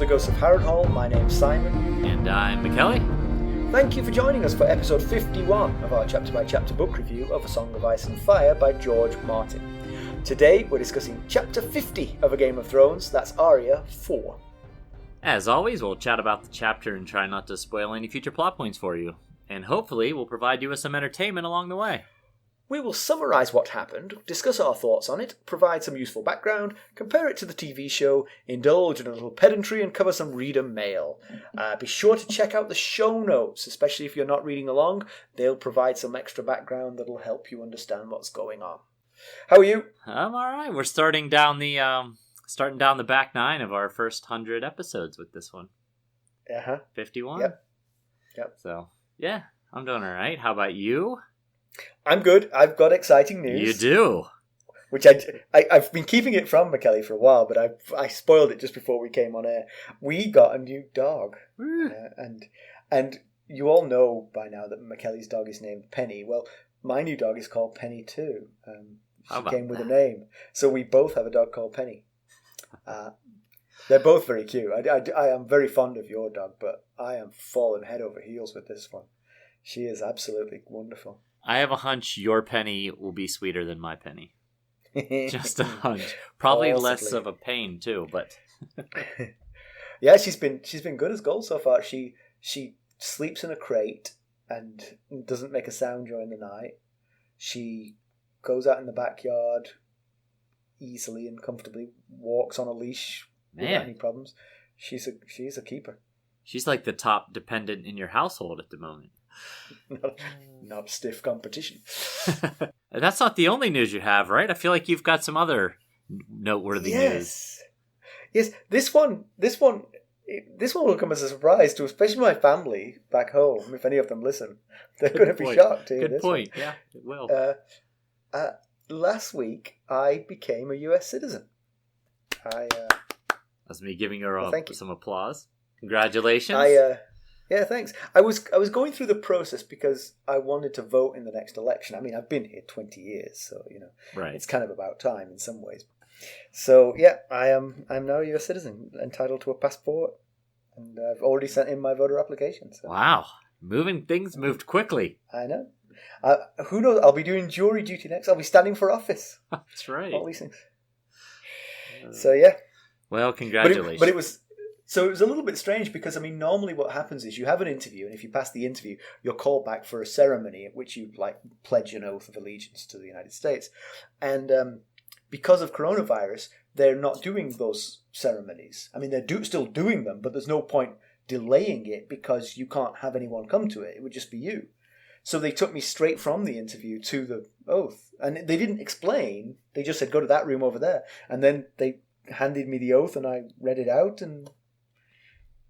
the Ghosts of Harrenhal. My name's Simon. And I'm McKelly. Thank you for joining us for episode 51 of our chapter-by-chapter book review of A Song of Ice and Fire by George Martin. Today we're discussing chapter 50 of A Game of Thrones, that's Arya 4. As always, we'll chat about the chapter and try not to spoil any future plot points for you. And hopefully we'll provide you with some entertainment along the way. We will summarise what happened, discuss our thoughts on it, provide some useful background, compare it to the TV show, indulge in a little pedantry and cover some reader mail. Be sure to check out the show notes, especially if you're not reading along. They'll provide some extra background that'll help you understand what's going on. How are you? I'm alright. We're starting down the back nine of our first 100 episodes with this one. 51? Yep. So, yeah, I'm doing alright. How about you? I'm good. I've got exciting news. You do? Which I've been keeping it from McKelly for a while, but I spoiled it just before we came on air. We got a new dog. And you all know by now that McKelly's dog is named Penny. Well, my new dog is called Penny too. She came with a name. So we both have a dog called Penny. They're both very cute. I am very fond of your dog, but I am falling head over heels with this one. She is absolutely wonderful. I have a hunch your Penny will be sweeter than my Penny. Just a hunch. Probably less of a pain too, but yeah, she's been good as gold so far. She sleeps in a crate and doesn't make a sound during the night. She goes out in the backyard easily and comfortably, walks on a leash without any problems. She's a keeper. She's like the top dependent in your household at the moment. Not stiff competition. That's not the only news you have, right? I feel like you've got some other noteworthy news. Yes, this one will come as a surprise to especially my family back home. If any of them listen, they're going to be shocked to hear this. Good point. One. Yeah, it will. Last week, I became a U.S. citizen. That's me giving her some applause. Congratulations. Yeah, thanks. I was going through the process because I wanted to vote in the next election. I mean, I've been here 20 years, so right. It's kind of about time in some ways. So yeah, I'm now a U.S. citizen, entitled to a passport, and I've already sent in my voter application. So. Wow, things moved quickly. I know. Who knows? I'll be doing jury duty next. I'll be standing for office. That's right. All these things. So yeah. Well, congratulations. But it was. So it was a little bit strange because, I mean, normally what happens is you have an interview, and if you pass the interview, you're called back for a ceremony at which you pledge an oath of allegiance to the United States. And because of coronavirus, they're not doing those ceremonies. I mean, they're still doing them, but there's no point delaying it because you can't have anyone come to it. It would just be you. So they took me straight from the interview to the oath. And they didn't explain. They just said, go to that room over there. And then they handed me the oath, and I read it out, and...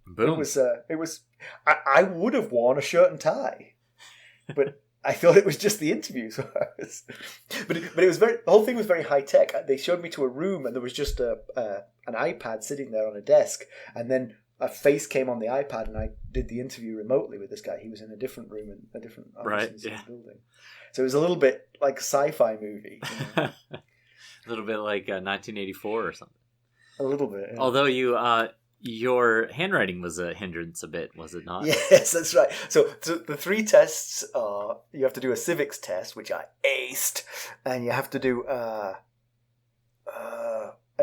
Boom. It was. I would have worn a shirt and tie, but I thought it was just the interview. So but it was the whole thing was very high tech. They showed me to a room, and there was just an iPad sitting there on a desk, and then a face came on the iPad, and I did the interview remotely with this guy. He was in a different room in a different building. So it was a little bit like a sci-fi movie. A little bit like 1984 or something. A little bit. Yeah. Although your handwriting was a hindrance a bit, was it not? Yes, that's right. So the three tests are, you have to do a civics test, which I aced, and you have to do an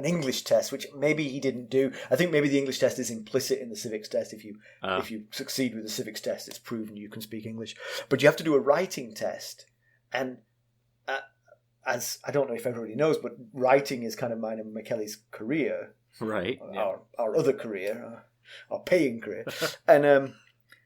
English test, which maybe he didn't do. I think maybe the English test is implicit in the civics test. If you succeed with the civics test, it's proven you can speak English. But you have to do a writing test, and as I don't know if everybody knows, but writing is kind of mine and McKelly's career. Right. Our other career, our paying career. And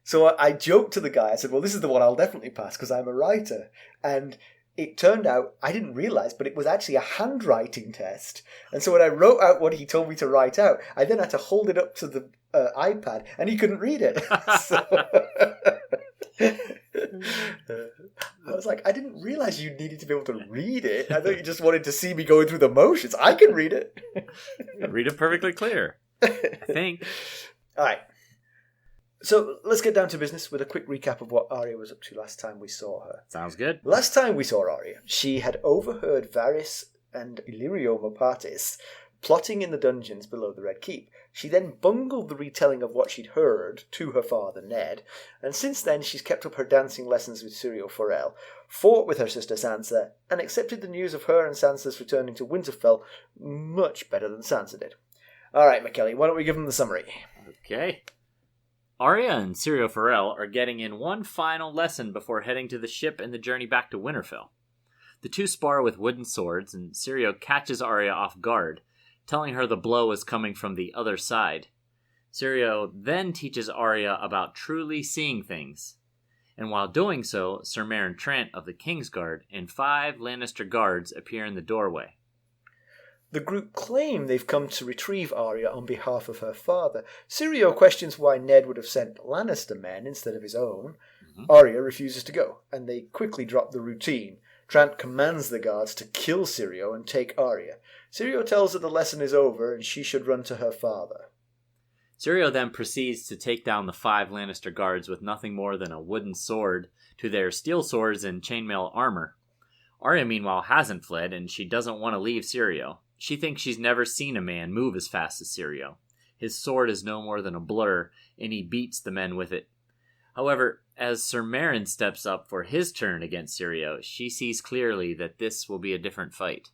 so I joked to the guy, I said, well, this is the one I'll definitely pass because I'm a writer. And it turned out, I didn't realise, but it was actually a handwriting test. And so when I wrote out what he told me to write out, I then had to hold it up to the iPad, and he couldn't read it. I was like, I didn't realise you needed to be able to read it. I thought you just wanted to see me going through the motions. I can read it. Read it perfectly clear, I think. All right. So let's get down to business with a quick recap of what Arya was up to last time we saw her. Sounds good. Last time we saw Arya, she had overheard Varys and Illyrio Mopatis plotting in the dungeons below the Red Keep. She then bungled the retelling of what she'd heard to her father, Ned, and since then she's kept up her dancing lessons with Syrio Forel, fought with her sister Sansa, and accepted the news of her and Sansa's returning to Winterfell much better than Sansa did. All right, McKelly, why don't we give them the summary? Okay. Arya and Syrio Forel are getting in one final lesson before heading to the ship and the journey back to Winterfell. The two spar with wooden swords, and Syrio catches Arya off guard, telling her the blow is coming from the other side. Syrio then teaches Arya about truly seeing things. And while doing so, Ser Meryn Trant of the Kingsguard and 5 Lannister guards appear in the doorway. The group claim they've come to retrieve Arya on behalf of her father. Syrio questions why Ned would have sent Lannister men instead of his own. Arya refuses to go, and they quickly drop the routine. Trant commands the guards to kill Syrio and take Arya. Syrio tells her the lesson is over and she should run to her father. Syrio then proceeds to take down the 5 Lannister guards with nothing more than a wooden sword to their steel swords and chainmail armor. Arya, meanwhile, hasn't fled, and she doesn't want to leave Syrio. She thinks she's never seen a man move as fast as Syrio. His sword is no more than a blur, and he beats the men with it. However, as Ser Meryn steps up for his turn against Syrio, she sees clearly that this will be a different fight.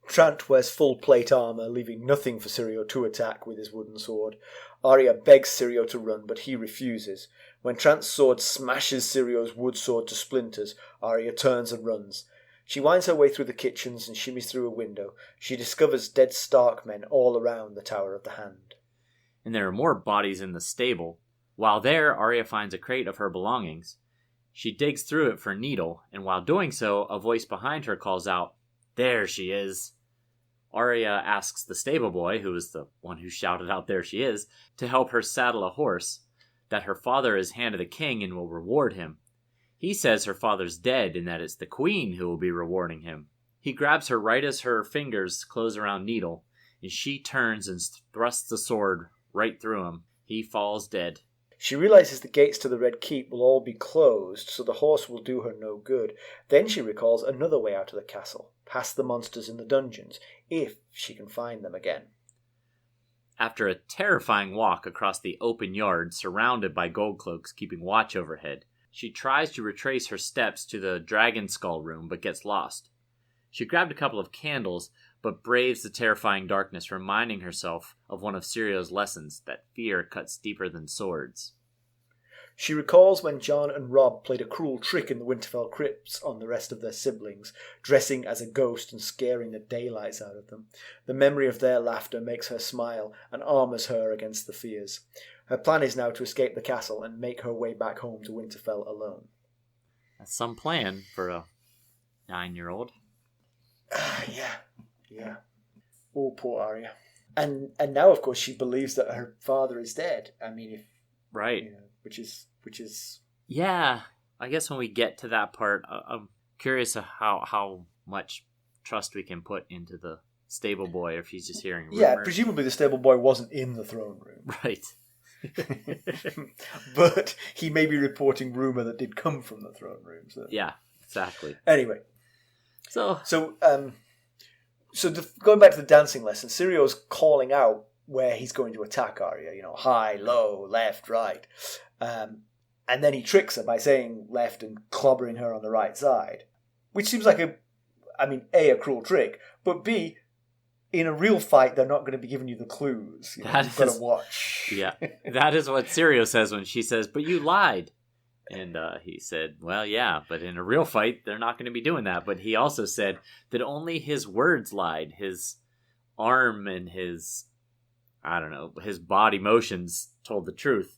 Trant wears full plate armour, leaving nothing for Syrio to attack with his wooden sword. Arya begs Syrio to run, but he refuses. When Trant's sword smashes Syrio's wood sword to splinters, Arya turns and runs. She winds her way through the kitchens and shimmies through a window. She discovers dead Stark men all around the Tower of the Hand. And there are more bodies in the stable. While there, Arya finds a crate of her belongings. She digs through it for Needle, and while doing so, a voice behind her calls out, "There she is!" Arya asks the stable boy, who is the one who shouted out "There she is," to help her saddle a horse, that her father is Hand of the King and will reward him. He says her father's dead and that it's the Queen who will be rewarding him. He grabs her right as her fingers close around Needle, and she turns and thrusts the sword right through him. He falls dead. She realises the gates to the Red Keep will all be closed, so the horse will do her no good. Then she recalls another way out of the castle, past the monsters in the dungeons, if she can find them again. After a terrifying walk across the open yard, surrounded by gold cloaks keeping watch overhead, she tries to retrace her steps to the dragon skull room, but gets lost. She grabbed a couple of candles, but braves the terrifying darkness, reminding herself of one of Syrio's lessons, that fear cuts deeper than swords. She recalls when Jon and Robb played a cruel trick in the Winterfell crypts on the rest of their siblings, dressing as a ghost and scaring the daylights out of them. The memory of their laughter makes her smile and armours her against the fears. Her plan is now to escape the castle and make her way back home to Winterfell alone. That's some plan for a 9-year-old. Yeah. Oh, poor Arya. And now, of course, she believes that her father is dead. I mean, right. You know, which is. Yeah, I guess when we get to that part, I'm curious how much trust we can put into the stable boy if he's just hearing rumors. Yeah, presumably the stable boy wasn't in the throne room. Right. But he may be reporting rumour that did come from the throne room. So. Yeah, exactly. Anyway. So Going back to the dancing lesson, Syrio's calling out where he's going to attack Arya. You know, high, low, left, right. And then he tricks her by saying left and clobbering her on the right side. Which seems like A, a cruel trick, but B, in a real fight, they're not going to be giving you the clues. You've got to watch. Yeah, that is what Syrio says when she says, "But you lied." And he said, well, yeah, but in a real fight, they're not going to be doing that. But he also said that only his words lied. His arm and his body motions told the truth.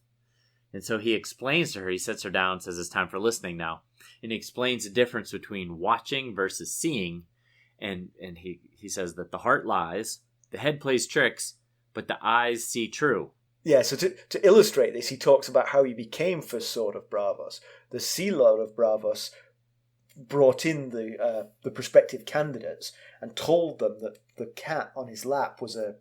And so he explains to her, he sets her down, says it's time for listening now. And he explains the difference between watching versus seeing. And he says that the heart lies, the head plays tricks, but the eyes see true. Yeah, so to illustrate this, he talks about how he became First Sword of Braavos. The Sea Lord of Braavos brought in the prospective candidates and told them that the cat on his lap was a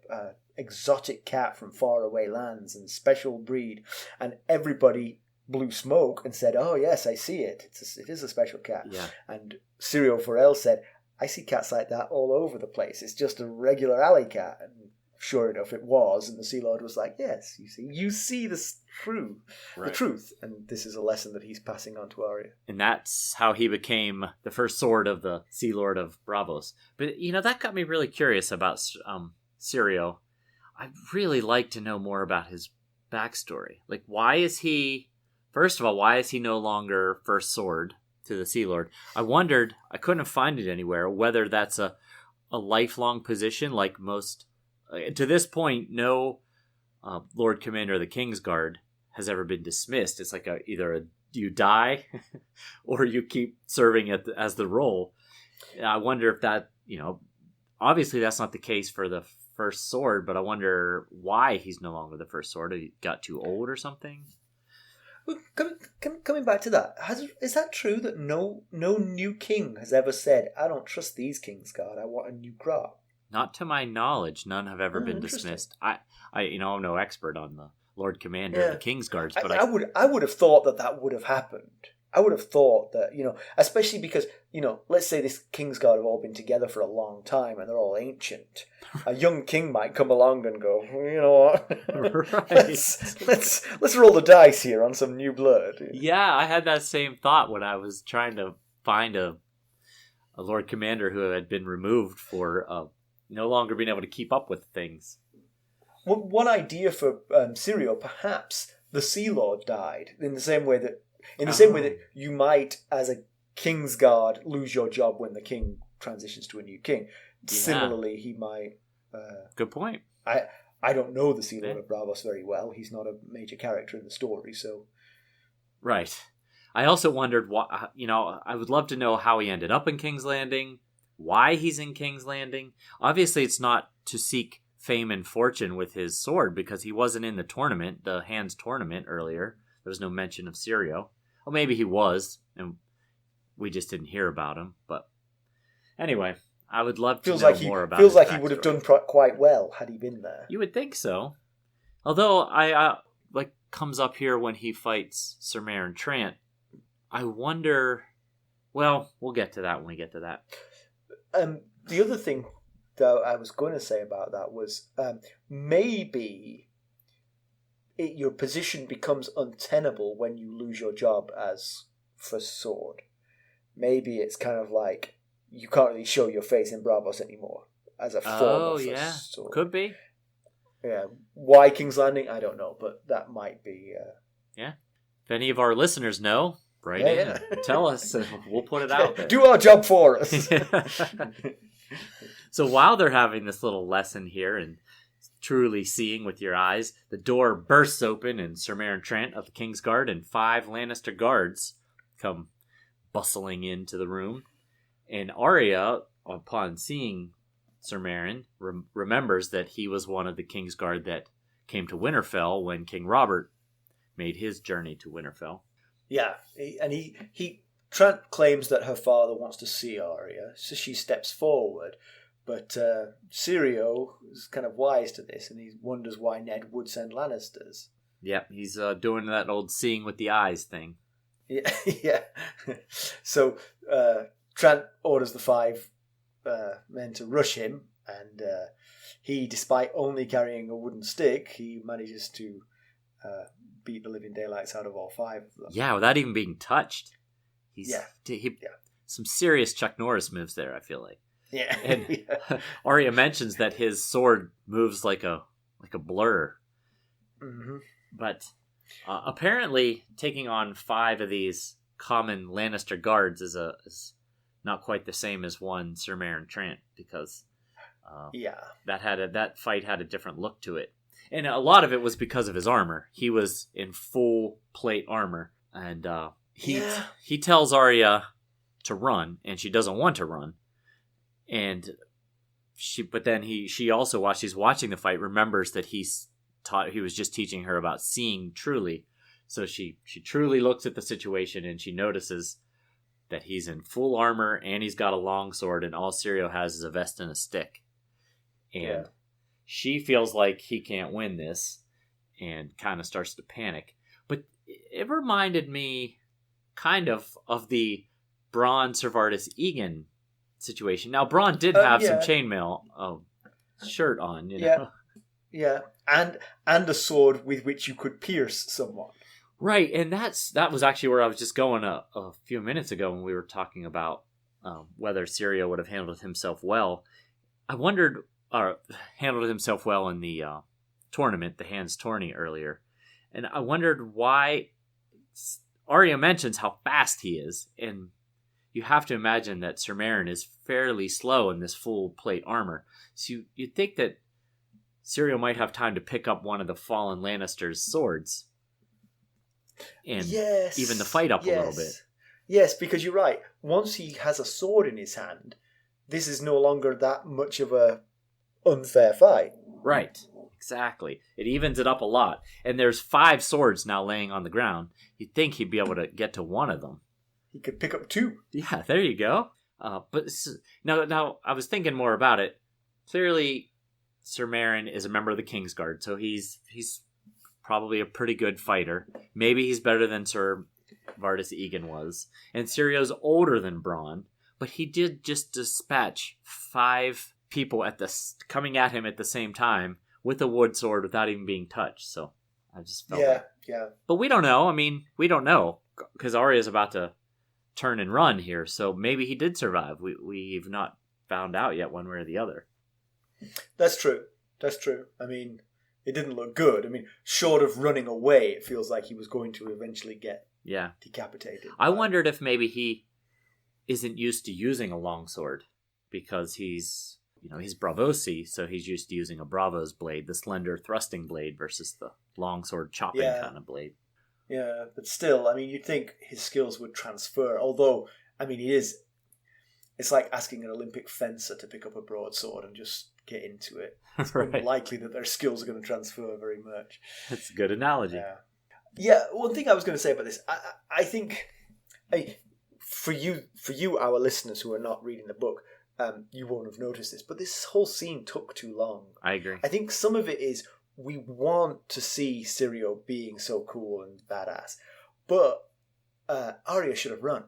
exotic cat from faraway lands and special breed, and everybody blew smoke and said, "Oh yes, I see it. It is a special cat." Yeah. And Syrio Forel said, I see cats like that all over the place. It's just a regular alley cat. And sure enough, it was. And the Sea Lord was like, yes, you see the truth. And this is a lesson that he's passing on to Arya. And that's how he became the first sword of the Sea Lord of Braavos. But, that got me really curious about Syrio. I'd really like to know more about his backstory. Like, first of all, why is he no longer first sword to the Sea Lord? I wondered, I couldn't find it anywhere, whether that's a lifelong position like most. To this point, no Lord Commander of the Kingsguard has ever been dismissed. It's like either you die or you keep serving as the role. I wonder if that, obviously that's not the case for the first sword, but I wonder why he's no longer the first sword. He got too old or something? Well, coming back to that, is that true that no new king has ever said, I don't trust these Kingsguard, I want a new crop? Not to my knowledge, none have ever been dismissed. I'm no expert on the Lord Commander of the Kingsguards, but I would have thought that would have happened. I would have thought that, especially because, let's say this Kingsguard have all been together for a long time and they're all ancient. A young king might come along and go, you know what? Right. let's roll the dice here on some new blood. Yeah, I had that same thought when I was trying to find a Lord Commander who had been removed for no longer being able to keep up with things. Well, one idea for Syrio, perhaps the Sea Lord died in the same way that you might, as a Kingsguard, lose your job when the king transitions to a new king. Yeah. Similarly, he might. Good point. I don't know the Sea Lord of Braavos very well. He's not a major character in the story, so. Right. I also wondered why. I would love to know how he ended up in King's Landing. Why he's in King's Landing. Obviously, it's not to seek fame and fortune with his sword, because he wasn't in the tournament, the Hands tournament earlier. There was no mention of Syrio. Well, maybe he was, and we just didn't hear about him. But anyway, I would love to know more about his backstory. Feels like he would have done quite well had he been there. You would think so. Although, I comes up here when he fights Ser Meryn Trant. I wonder. Well, we'll get to that when we get to that. The other thing that I was going to say about that was maybe your position becomes untenable when you lose your job as first sword. Maybe it's kind of like you can't really show your face in Braavos anymore as a former first sword. Could be. Yeah. Why King's Landing? I don't know, but that might be. Yeah. If any of our listeners know, write in and tell us, and we'll put it out there. Do our job for us. So while they're having this little lesson here and truly seeing with your eyes, the door bursts open and Ser Meryn Trant of the Kingsguard and 5 Lannister guards come bustling into the room. And Arya, upon seeing Ser Meryn, remembers that he was one of the Kingsguard that came to Winterfell when King Robert made his journey to Winterfell. Yeah, Trant claims that her father wants to see Arya, so she steps forward. But Syrio is kind of wise to this, and he wonders why Ned would send Lannisters. Yep, he's doing that old seeing with the eyes thing. Yeah, yeah. So Trant orders the 5 men to rush him, and he, despite only carrying a wooden stick, he manages to beat the living daylights out of all 5 of them. Yeah, without even being touched. Yeah. Some serious Chuck Norris moves there, I feel like. Yeah. And Arya mentions that his sword moves like a blur. Mm-hmm. But apparently taking on 5 of these common Lannister guards is not quite the same as one Ser Meryn Trant, because that fight had a different look to it. And a lot of it was because of his armor. He was in full plate armor, and he tells Arya to run, and she doesn't want to run. And she also, while she's watching the fight, remembers that he was just teaching her about seeing truly. So she truly looks at the situation, and she notices that he's in full armor and he's got a long sword, and all Syrio has is a vest and a stick. And she feels like he can't win this and kind of starts to panic. But it reminded me kind of the Bronn Servardis Egan situation. Now, Bronn did have some yeah. chainmail shirt on, you know. Yeah. Yeah, and a sword with which you could pierce someone. Right, and that was actually where I was just going a few minutes ago when we were talking about whether Syrio would have handled himself well. I wondered, handled himself well in the tournament, the Hands Tourney earlier, and I wondered why. Arya mentions how fast he is, and you have to imagine that Ser Meryn is fairly slow in this full plate armor. So you'd think that Syrio might have time to pick up one of the fallen Lannisters' swords and even the fight up a little bit. Yes, because you're right. Once he has a sword in his hand, this is no longer that much of a unfair fight. Right, exactly. It evens it up a lot. And there's 5 swords now laying on the ground. You'd think he'd be able to get to one of them. He could pick up 2. Yeah, there you go. But now I was thinking more about it. Clearly, Ser Meryn is a member of the Kingsguard, so he's probably a pretty good fighter. Maybe he's better than Sir Vardis Egan was. And Syrio's older than Bronn, but he did just dispatch 5 people coming at him at the same time with a wood sword without even being touched. So I just felt yeah. But we don't know. I mean, we don't know because Arya's about to turn and run here. So maybe he did survive. We've not found out yet one way or the other. That's true. I mean, it didn't look good. I mean, short of running away, it feels like he was going to eventually get decapitated. I wondered if maybe he isn't used to using a longsword because he's Braavosi, so he's used to using a Braavos blade, the slender thrusting blade versus the longsword chopping kind of blade. Yeah, but still, I mean, you'd think his skills would transfer. Although, I mean, it's like asking an Olympic fencer to pick up a broadsword and just get into it. It's right. unlikely that their skills are going to transfer very much. That's a good analogy. Yeah, one thing I was going to say about this, I think, for you, our listeners who are not reading the book, you won't have noticed this, but this whole scene took too long. I agree. I think some of it is we want to see Syrio being so cool and badass, but Arya should have run.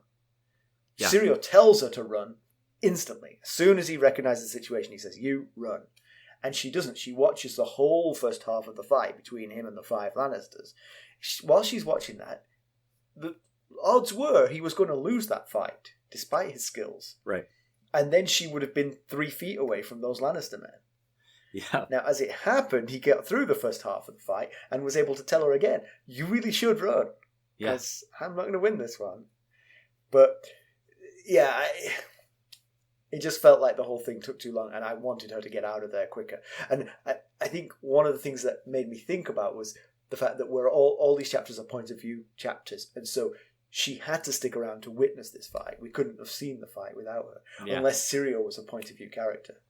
Yeah. Syrio tells her to run instantly. As soon as he recognizes the situation, he says, "You run." And she doesn't. She watches the whole first half of the fight between him and the 5 Lannisters. While she's watching that, the odds were he was going to lose that fight, despite his skills. Right. And then she would have been 3 feet away from those Lannister men. Yeah. Now, as it happened, he got through the first half of the fight and was able to tell her again, "You really should run, because I'm not going to win this one." But yeah, it just felt like the whole thing took too long, and I wanted her to get out of there quicker. And I think one of the things that made me think about was the fact that we're all these chapters are point of view chapters, and so she had to stick around to witness this fight. We couldn't have seen the fight without her, unless Syrio was a point of view character.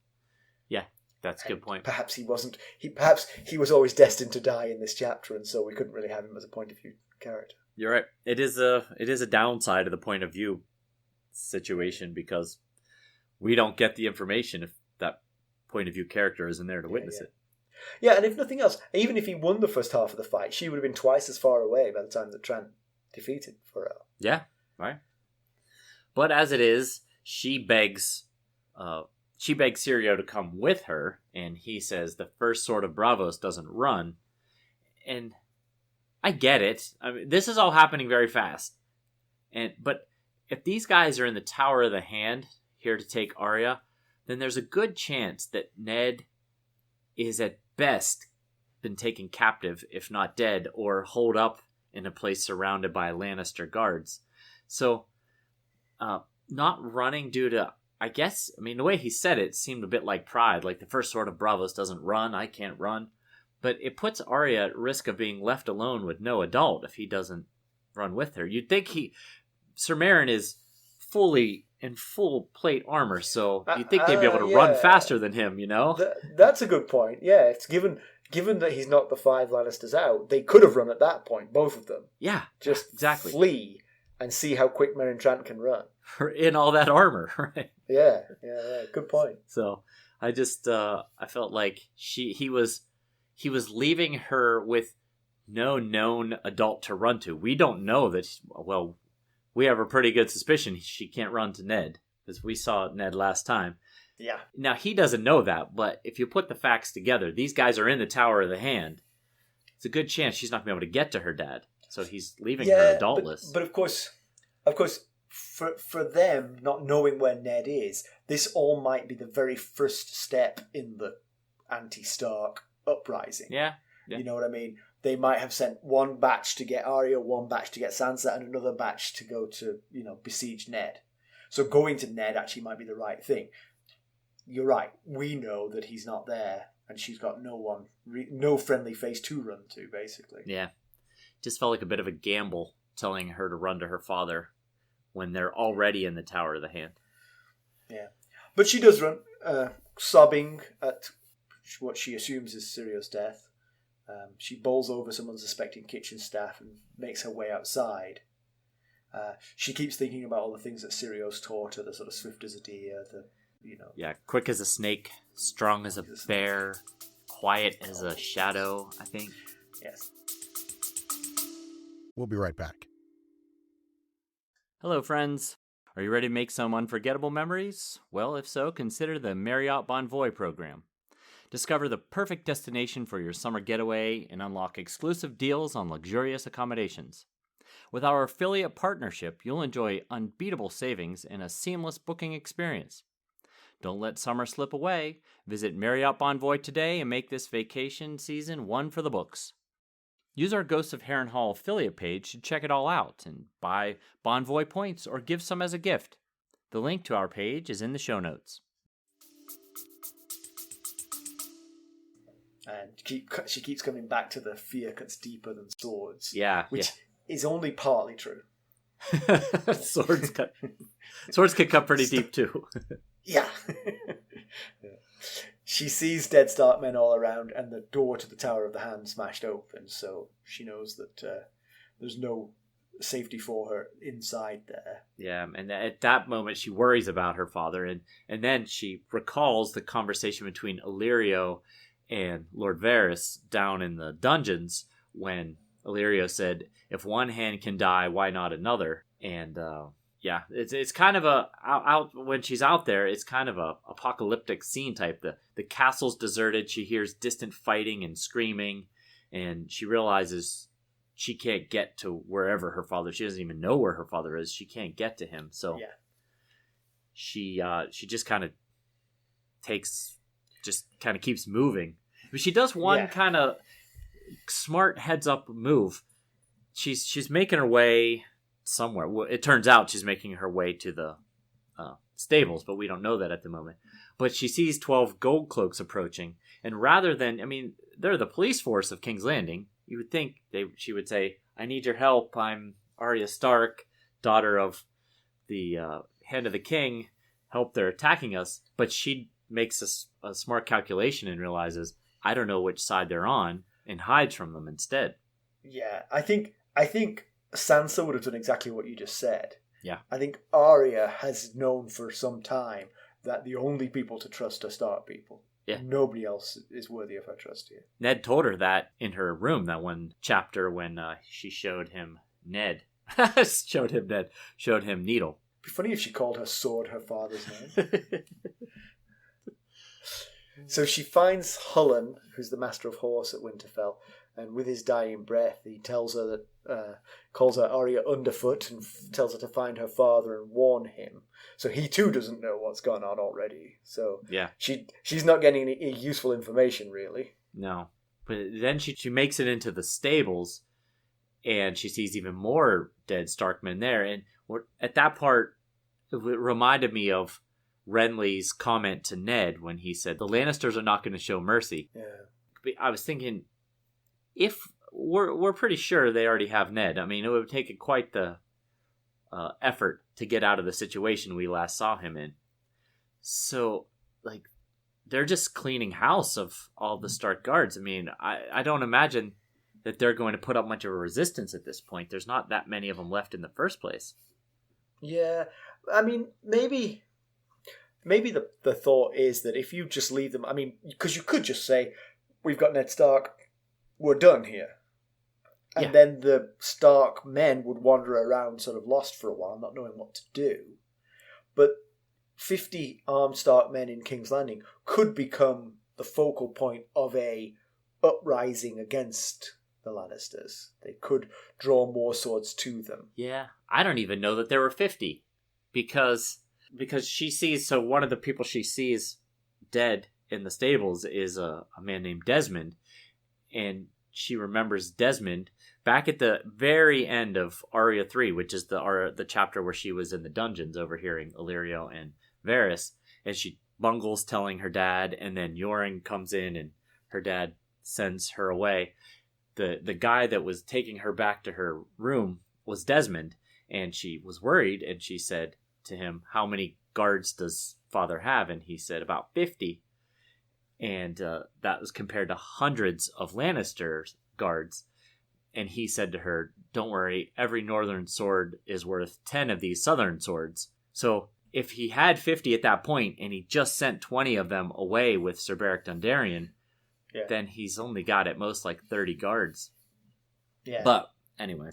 Yeah, that's a good point. Perhaps he wasn't. Perhaps he was always destined to die in this chapter, and so we couldn't really have him as a point of view character. You're right. It is a downside of the point of view situation because we don't get the information if that point of view character isn't there to witness it. Yeah, and if nothing else, even if he won the first half of the fight, she would have been twice as far away by the time that Trant defeated Forel. Yeah, right. But as it is, she begs Syrio to come with her, and he says the First Sword of Braavos doesn't run. And I get it. I mean, this is all happening very fast. But if these guys are in the Tower of the Hand here to take Arya, then there's a good chance that Ned is at best been taken captive, if not dead, or holed up in a place surrounded by Lannister guards. So, not running due to, I guess, I mean, the way he said it seemed a bit like pride, like the First Sword of Braavos doesn't run, I can't run. But it puts Arya at risk of being left alone with no adult if he doesn't run with her. You'd think Ser Meryn is fully in full plate armor, so you'd think they'd be able to run faster than him, you know? That's a good point. Yeah, it's given that he's knocked the 5 Lannisters out, they could have run at that point, both of them. Yeah, just exactly. Flee and see how quick Meryn Trant can run. In all that armor, right? Yeah, good point. So I just, I felt like he was leaving her with no known adult to run to. We don't know that, we have a pretty good suspicion she can't run to Ned. because we saw Ned last time. Yeah. Now, he doesn't know that, but if you put the facts together, these guys are in the Tower of the Hand. It's a good chance she's not going to be able to get to her dad. So he's leaving her adultless. But of course, for them, not knowing where Ned is, this all might be the very first step in the anti-Stark uprising. Yeah. You know what I mean? They might have sent one batch to get Arya, one batch to get Sansa, and another batch to go to, besiege Ned. So going to Ned actually might be the right thing. You're right. We know that he's not there, and she's got no friendly face to run to, basically. Yeah. Just felt like a bit of a gamble telling her to run to her father when they're already in the Tower of the Hand. Yeah. But she does run, sobbing at what she assumes is Syrio's death. She bowls over some unsuspecting kitchen staff and makes her way outside. She keeps thinking about all the things that Syrio's taught her, the sort of swift as a deer, Yeah, quick as a snake, strong as a bear, quiet as a shadow, I think. Yes. We'll be right back. Hello, friends. Are you ready to make some unforgettable memories? Well, if so, consider the Marriott Bonvoy program. Discover the perfect destination for your summer getaway and unlock exclusive deals on luxurious accommodations. With our affiliate partnership, you'll enjoy unbeatable savings and a seamless booking experience. Don't let summer slip away. Visit Marriott Bonvoy today and make this vacation season one for the books. Use our Ghosts of Harrenhal affiliate page to check it all out and buy Bonvoy points or give some as a gift. The link to our page is in the show notes. And she keeps coming back to the fear cuts deeper than swords. Yeah. Which is only partly true. Swords can cut pretty deep too. Yeah. She sees dead Stark men all around and the door to the Tower of the Hand smashed open, so she knows that there's no safety for her inside there. Yeah, and at that moment she worries about her father, and then she recalls the conversation between Illyrio and Lord Varys down in the dungeons when Illyrio said, if one hand can die, why not another? And yeah, it's kind of out when she's out there, it's kind of a apocalyptic scene type. The castle's deserted, she hears distant fighting and screaming, and she realizes she can't get to wherever her father, she doesn't even know where her father is, she can't get to him. So yeah. She just kind of keeps moving. But she does one kind of smart heads up move. She's making her way somewhere. Well, it turns out she's making her way to the stables, but we don't know that at the moment. But she sees 12 gold cloaks approaching, and rather than, they're the police force of King's Landing. You would think she would say, I need your help. I'm Arya Stark, daughter of the Hand of the King. Help, they're attacking us. But she makes a smart calculation and realizes, I don't know which side they're on, and hides from them instead. Yeah, I think Sansa would have done exactly what you just said. Yeah. I think Arya has known for some time that the only people to trust are Stark people. Yeah. Nobody else is worthy of her trust here. Ned told her that in her room, that one chapter when she showed him Ned. showed him Needle. It'd be funny if she called her sword her father's name. So she finds Hullen, who's the master of horse at Winterfell, and with his dying breath, he tells her calls her Arya underfoot and tells her to find her father and warn him. So he too doesn't know what's gone on already. So yeah, she's not getting any useful information really. No, but then she makes it into the stables, and she sees even more dead Starkmen there. And at that part, it reminded me of Renly's comment to Ned when he said, the Lannisters are not going to show mercy. Yeah. I was thinking, if we're pretty sure they already have Ned. It would take quite the effort to get out of the situation we last saw him in. So, they're just cleaning house of all the Stark guards. I don't imagine that they're going to put up much of a resistance at this point. There's not that many of them left in the first place. Yeah, maybe the thought is that if you just leave them, because you could just say, we've got Ned Stark, we're done here. And then the Stark men would wander around sort of lost for a while, not knowing what to do. But 50 armed Stark men in King's Landing could become the focal point of a uprising against the Lannisters. They could draw more swords to them. Yeah, I don't even know that there were 50 because she sees, so one of the people she sees dead in the stables is a man named Desmond, and she remembers Desmond back at the very end of Arya 3, which is the chapter where she was in the dungeons overhearing Illyrio and Varys, and she bungles telling her dad, and then Yoren comes in and her dad sends her away. The guy that was taking her back to her room was Desmond, and she was worried, and she said to him, how many guards does father have? And he said about 50. And that was compared to hundreds of Lannister guards. And he said to her, don't worry, every northern sword is worth 10 of these southern swords. So if he had 50 at that point, and he just sent 20 of them away with Sir Beric Dondarrion, then he's only got at most like 30 guards. Yeah. But anyway.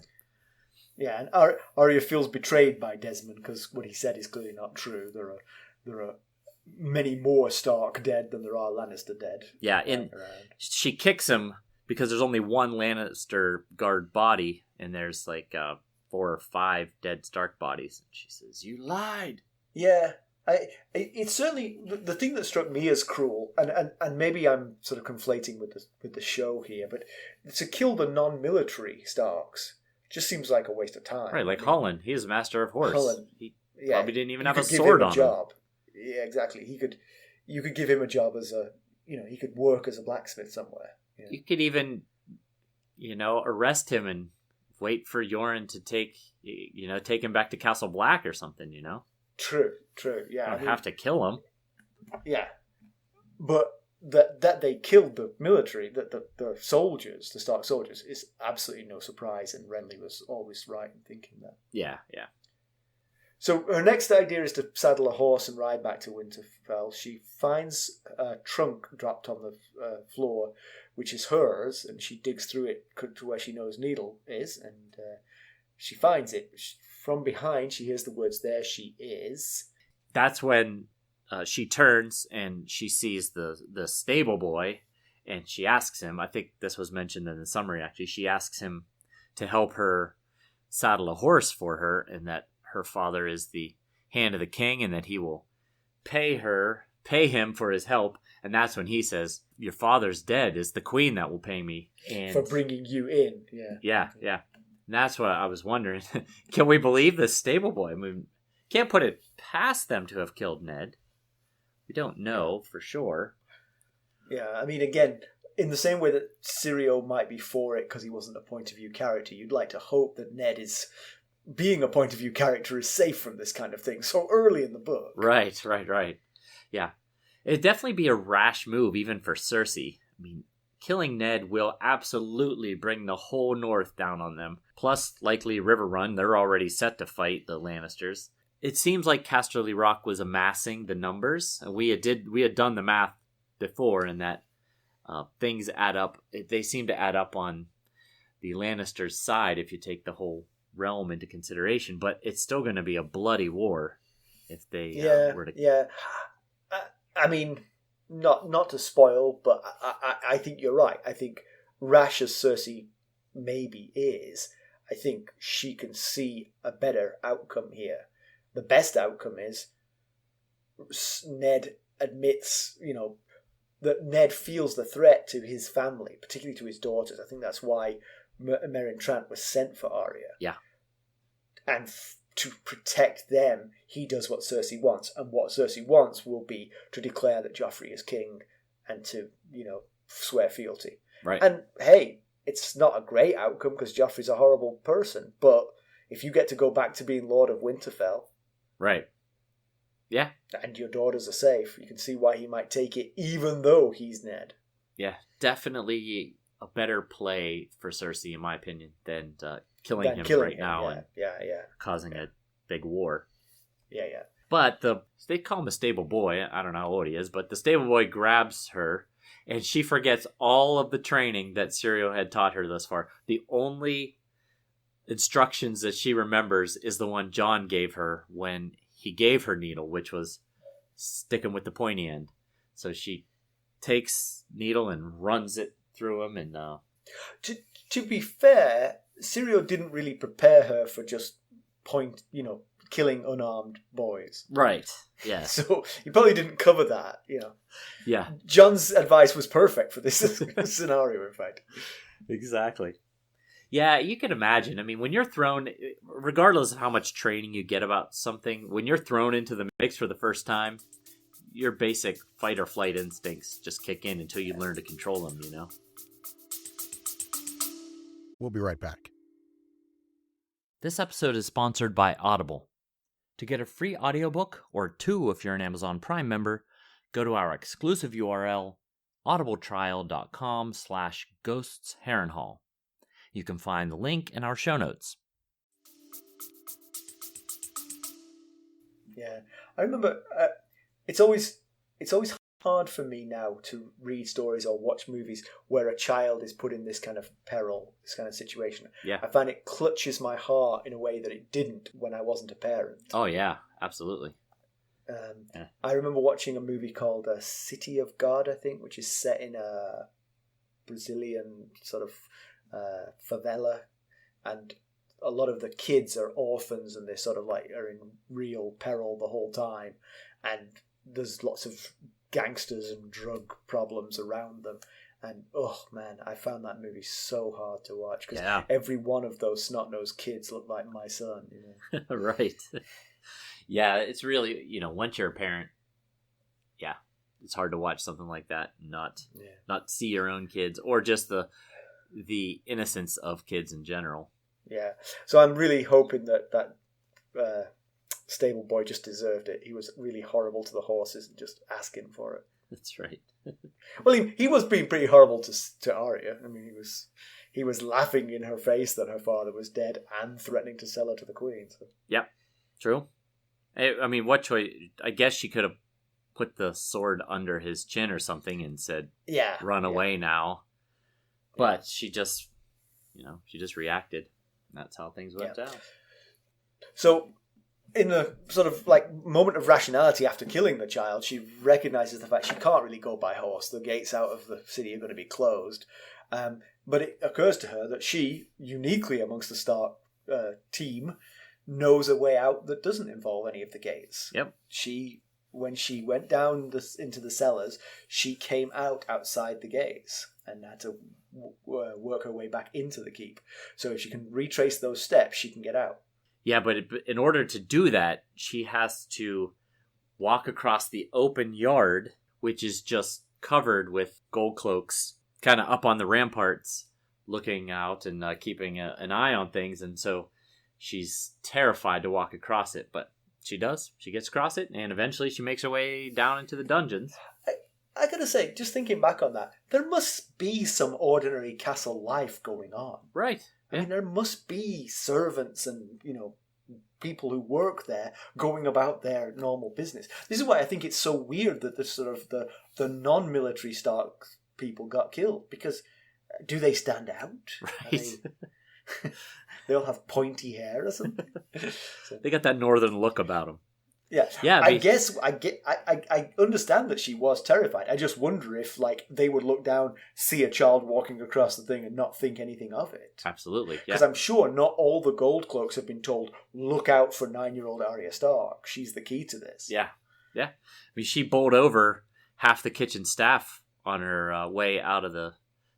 Yeah, and Arya feels betrayed by Desmond because what he said is clearly not true. There are many more Stark dead than there are Lannister dead. Yeah, and she kicks him because there's only one Lannister guard body, and there's like 4 or 5 dead Stark bodies. And she says, "You lied." Yeah, it's certainly the thing that struck me as cruel, and maybe I'm sort of conflating with the show here, but to kill the non-military Starks just seems like a waste of time. Right, like Holland, he is master of horse. Holland, he probably didn't even have a sword on him. Yeah, exactly. You could give him a job as he could work as a blacksmith somewhere. Yeah. You could even, arrest him and wait for Yoren to take him back to Castle Black or something, True, yeah. You don't have to kill him. Yeah. But that they killed the military, the soldiers, the Stark soldiers, is absolutely no surprise, and Renly was always right in thinking that. Yeah. So her next idea is to saddle a horse and ride back to Winterfell. She finds a trunk dropped on the floor, which is hers, and she digs through it to where she knows Needle is, and she finds it. From behind, she hears the words, "There she is." That's when she turns and she sees the stable boy, and she asks him, I think this was mentioned in the summary actually, she asks him to help her saddle a horse for her, and that her father is the hand of the king, and that he will pay him for his help. And that's when he says, "Your father's dead. It's the queen that will pay me." And for bringing you in. Yeah. And that's what I was wondering. Can we believe this stable boy? I mean, can't put it past them to have killed Ned. We don't know for sure. Yeah, I mean, again, in the same way that Syrio might be for it because he wasn't a point of view character, you'd like to hope that Ned is, being a point of view character, is safe from this kind of thing so early in the book. Right. Yeah. It'd definitely be a rash move even for Cersei. I mean, killing Ned will absolutely bring the whole North down on them. Plus, likely River Run, they're already set to fight the Lannisters. It seems like Casterly Rock was amassing the numbers. We had done the math before, and that things add up. They seem to add up on the Lannisters' side if you take the whole realm into consideration. But it's still going to be a bloody war if they were to. Yeah. I mean, not to spoil, but I think you're right. I think rash as Cersei maybe is, I think she can see a better outcome here. The best outcome is Ned admits, that Ned feels the threat to his family, particularly to his daughters. I think that's why Meryn Trant was sent for Arya. Yeah. And to protect them, he does what Cersei wants. And what Cersei wants will be to declare that Joffrey is king and to, swear fealty. Right. And, hey, it's not a great outcome because Joffrey's a horrible person. But if you get to go back to being Lord of Winterfell... Right. Yeah. And your daughters are safe, you can see why he might take it, even though he's Ned. Yeah, definitely a better play for Cersei, in my opinion, than killing him right now and causing a big war. Yeah. But they call him a stable boy. I don't know how old he is, but the stable boy grabs her, and she forgets all of the training that Syrio had taught her thus far. The only instructions that she remembers is the one Jon gave her when he gave her Needle, which was stick him with the pointy end. So she takes needle and runs it through him. And to be fair, Syrio didn't really prepare her for just killing unarmed boys. Right. Yeah. So he probably didn't cover that. Yeah. John's advice was perfect for this scenario. In fact. Exactly. Yeah, you can imagine. I mean, when you're thrown, regardless of how much training you get about something, when you're thrown into the mix for the first time, your basic fight or flight instincts just kick in until you learn to control them, We'll be right back. This episode is sponsored by Audible. To get a free audiobook, or 2 if you're an Amazon Prime member, go to our exclusive URL, audibletrial.com/ghostsharrenhal. You can find the link in our show notes. Yeah, I remember. It's always hard for me now to read stories or watch movies where a child is put in this kind of peril, this kind of situation. Yeah, I find it clutches my heart in a way that it didn't when I wasn't a parent. Oh yeah, absolutely. I remember watching a movie called City of God, I think, which is set in a Brazilian sort of favela, and a lot of the kids are orphans and they sort of are in real peril the whole time, and there's lots of gangsters and drug problems around them, and oh man, I found that movie so hard to watch because every one of those snot-nosed kids looked like my son. Right. Yeah, it's really, once you're a parent, it's hard to watch something like that and not see your own kids or just the innocence of kids in general. Yeah. So I'm really hoping that stable boy just deserved it. He was really horrible to the horses and just asking for it. That's right. Well, he was being pretty horrible to Arya. I mean, he was laughing in her face that her father was dead and threatening to sell her to the queen. So. Yeah, true. I mean, what choice? I guess she could have put the sword under his chin or something and said, run away now. But she just, reacted. That's how things went down. So, in a sort of moment of rationality after killing the child, she recognizes the fact she can't really go by horse. The gates out of the city are going to be closed. But it occurs to her that she, uniquely amongst the Stark team, knows a way out that doesn't involve any of the gates. Yep. When she went down into the cellars, she came outside the gates and had to work her way back into the keep. So if she can retrace those steps, she can get out. Yeah, but in order to do that, she has to walk across the open yard, which is just covered with gold cloaks, kind of up on the ramparts, looking out and keeping an eye on things. And so she's terrified to walk across it, but she does. She gets across it, and eventually she makes her way down into the dungeons. I gotta say, just thinking back on that, there must be some ordinary castle life going on. Right. Yeah. I mean, there must be servants and, people who work there going about their normal business. This is why I think it's so weird that the non-military Stark people got killed, because do they stand out? Right. They all have pointy hair or something. They got that northern look about them. Yeah, yeah. I understand that she was terrified. I just wonder if, they would look down, see a child walking across the thing, and not think anything of it. Absolutely, yeah. Because I'm sure not all the gold cloaks have been told, "Look out for 9-year-old Arya Stark. She's the key to this." Yeah, yeah. I mean, she bowled over half the kitchen staff on her way out of the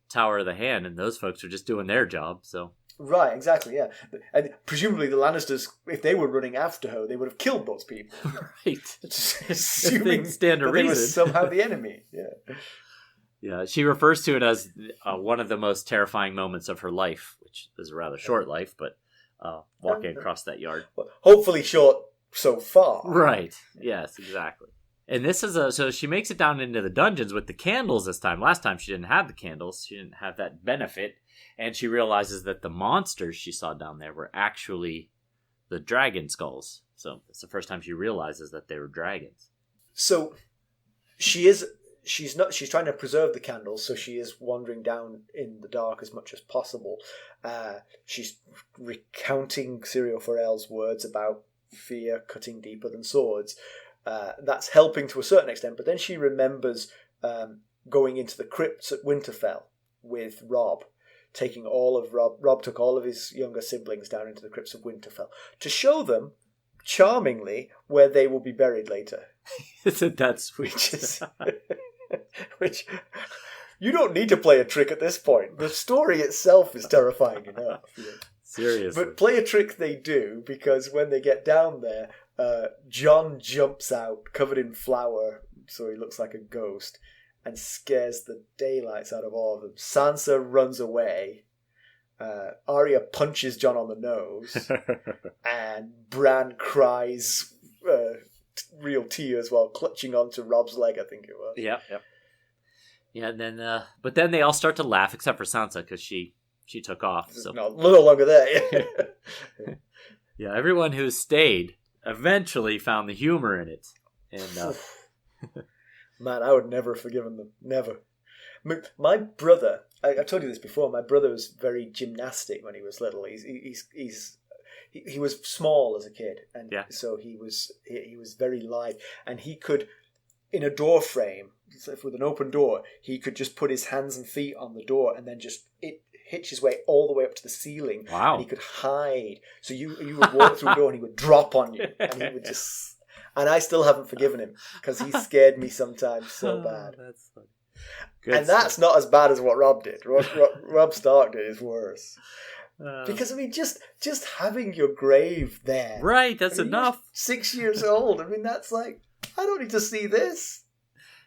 Tower of the Hand, and those folks are just doing their job. So. Right, exactly, yeah. And presumably the Lannisters, if they were running after her, they would have killed those people. Right. Assuming that they were somehow the enemy. Yeah. Yeah, she refers to it as one of the most terrifying moments of her life, which is a rather short life, but walking across that yard. Well, hopefully short so far. Right, yes, exactly. And this is so she makes it down into the dungeons with the candles this time. Last time she didn't have the candles. She didn't have that benefit. And she realizes that the monsters she saw down there were actually the dragon skulls. So it's the first time she realizes that they were dragons. So she's trying to preserve the candles, so she is wandering down in the dark as much as possible. She's recounting Syrio Forel's words about fear cutting deeper than swords. That's helping to a certain extent, but then she remembers going into the crypts at Winterfell with Robb, taking all of Robb took all of his younger siblings down into the crypts of Winterfell to show them, charmingly, where they will be buried later. Isn't that sweet? Which you don't need to play a trick at this point. The story itself is terrifying enough. Seriously. But play a trick they do, because when they get down there, Jon jumps out covered in flour, so he looks like a ghost, and scares the daylights out of all of them. Sansa runs away. Arya punches Jon on the nose, and Bran cries real tears while clutching onto Robb's leg, I think it was. Yep. Yeah, and then, but then they all start to laugh, except for Sansa, because she took off. So no longer there. yeah, everyone who stayed eventually found the humor in it, and man, I would never have forgiven them. Never. My brother, I told you this before. My brother was very gymnastic when he was little. He was small as a kid, and so he was very lithe, and he could, in a door frame, with an open door, he could just put his hands and feet on the door, and then just hitch his way all the way up to the ceiling. Wow! And he could hide. So you would walk through the door, and he would drop on you, and he would just. And I still haven't forgiven him because he scared me sometimes so bad. That's funny. And that's not as bad as what Robb did. Robb Stark did is worse. Because, I mean, just having your grave there. Right, that's enough. 6 years old. I mean, that's like, I don't need to see this.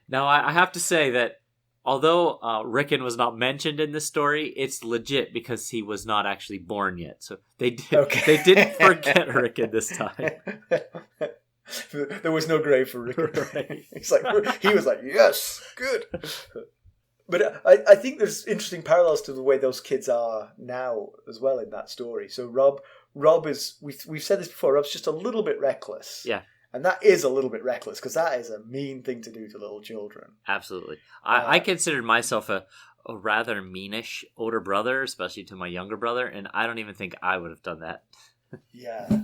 Now, I have to say that although Rickon was not mentioned in this story, it's legit because he was not actually born yet. So they didn't forget Rickon this time. There was no grave for Rickon. Right. He was like, yes, good. But I think there's interesting parallels to the way those kids are now as well in that story. So Robb is, we've said this before, Robb's just a little bit reckless. Yeah. And that is a little bit reckless because that is a mean thing to do to little children. Absolutely. I considered myself a rather meanish older brother, especially to my younger brother, and I don't even think I would have done that. Yeah.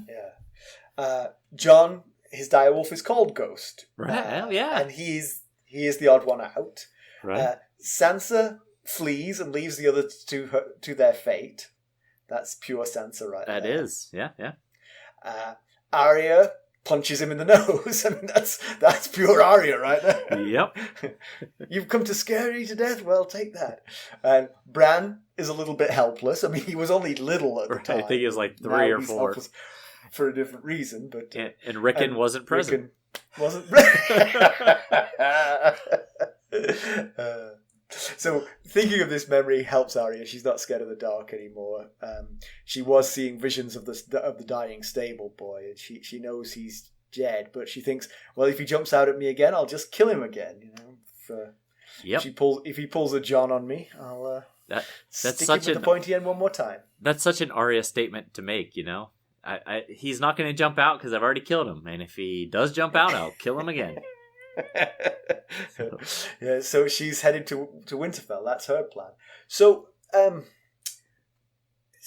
Jon, his direwolf is called Ghost. Right, yeah. And he is the odd one out. Right. Sansa flees and leaves the others to their fate. That's pure Sansa right there. That is, yeah. Arya punches him in the nose. I mean, that's pure Arya right there. Yep. You've come to scare me to death? Well, take that. And Bran is a little bit helpless. I mean, he was only little at the time. I think he was like 3 or 4. For a different reason, but and Rickon wasn't present. Rickon wasn't. So thinking of this memory helps Arya. She's not scared of the dark anymore. She was seeing visions of the dying stable boy, and she knows he's dead. But she thinks, well, if he jumps out at me again, I'll just kill him again. You know. If he pulls a Jon on me, I'll stick him with the pointy end one more time. That's such an Arya statement to make, you know. He's not going to jump out because I've already killed him, and if he does jump out, I'll kill him again. So she's headed to Winterfell. That's her plan. So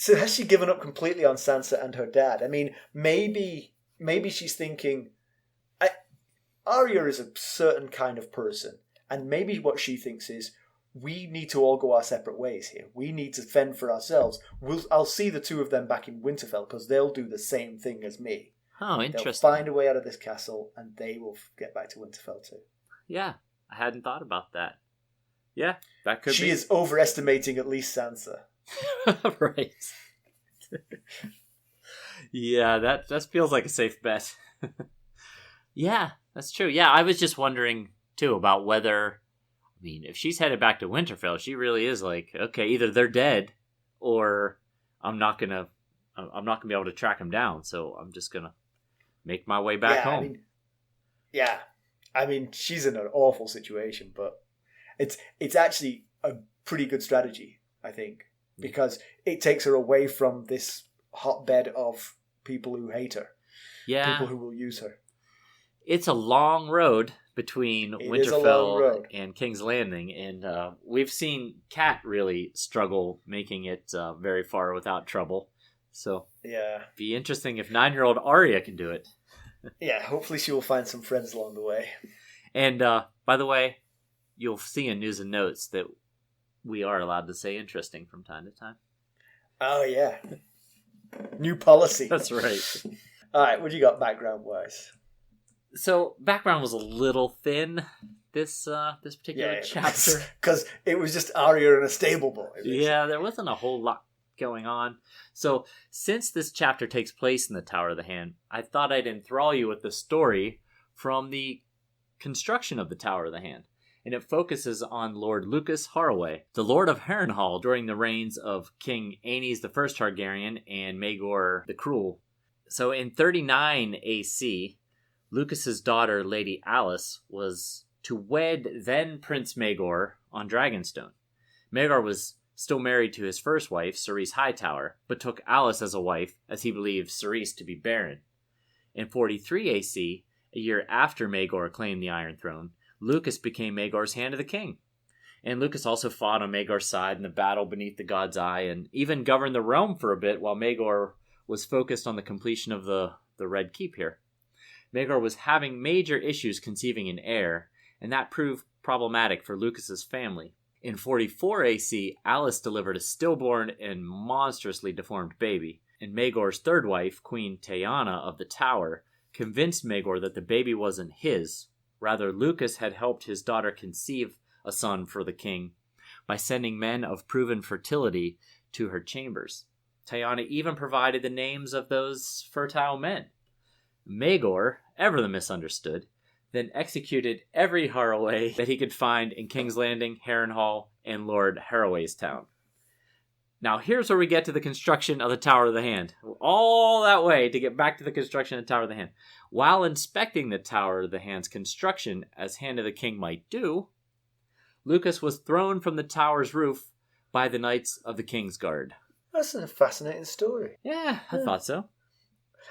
has she given up completely on Sansa and her dad? I mean, maybe she's thinking, Arya is a certain kind of person, and maybe what she thinks is, we need to all go our separate ways here. We need to fend for ourselves. I'll see the two of them back in Winterfell because they'll do the same thing as me. Oh, interesting. They'll find a way out of this castle and they will get back to Winterfell too. Yeah, I hadn't thought about that. Yeah, that could be. She is overestimating at least Sansa. Right. Yeah, that feels like a safe bet. Yeah, that's true. Yeah, I was just wondering too about whether, I mean, if she's headed back to Winterfell, she really is like, okay, either they're dead or I'm not gonna be able to track them down, so I'm just gonna make my way back home. I mean, she's in an awful situation, but it's actually a pretty good strategy, I think, because it takes her away from this hotbed of people who hate her. Yeah. People who will use her. It's a long road between Winterfell and King's Landing, and we've seen Kat really struggle making it very far without trouble. So yeah, be interesting if 9-year-old Arya can do it. Yeah, hopefully she will find some friends along the way. And by the way, you'll see in news and notes that we are allowed to say interesting from time to time. Oh, yeah. New policy. That's right. All right, what do you got background-wise? So, background was a little thin this particular chapter. Because it was just Arya and a stable boy. Yeah, there wasn't a whole lot going on. So, since this chapter takes place in the Tower of the Hand, I thought I'd enthrall you with the story from the construction of the Tower of the Hand. And it focuses on Lord Lucas Haraway, the Lord of Harrenhal during the reigns of King Aenys the First Targaryen and Maegor the Cruel. So in 39 AC, Lucas's daughter, Lady Alice, was to wed then Prince Maegor on Dragonstone. Maegor was still married to his first wife, Cerys Hightower, but took Alice as a wife as he believed Cerys to be barren. In 43 AC, a year after Maegor claimed the Iron Throne, Lucas became Maegor's Hand of the King. And Lucas also fought on Maegor's side in the battle beneath the God's Eye and even governed the realm for a bit while Maegor was focused on the completion of the Red Keep here. Maegor was having major issues conceiving an heir, and that proved problematic for Lucas's family. In 44 AC, Alice delivered a stillborn and monstrously deformed baby, and Maegor's third wife, Queen Teyana of the Tower, convinced Maegor that the baby wasn't his. Rather, Lucas had helped his daughter conceive a son for the king by sending men of proven fertility to her chambers. Teyana even provided the names of those fertile men. Maegor, ever the misunderstood, then executed every Haraway that he could find in King's Landing, Harrenhal, and Lord Haraway's town. Now here's where we get to the construction of the Tower of the Hand. All that way to get back to the construction of the Tower of the Hand. While inspecting the Tower of the Hand's construction, as Hand of the King might do, Lucas was thrown from the tower's roof by the Knights of the Kingsguard. That's a fascinating story. Yeah, I thought so.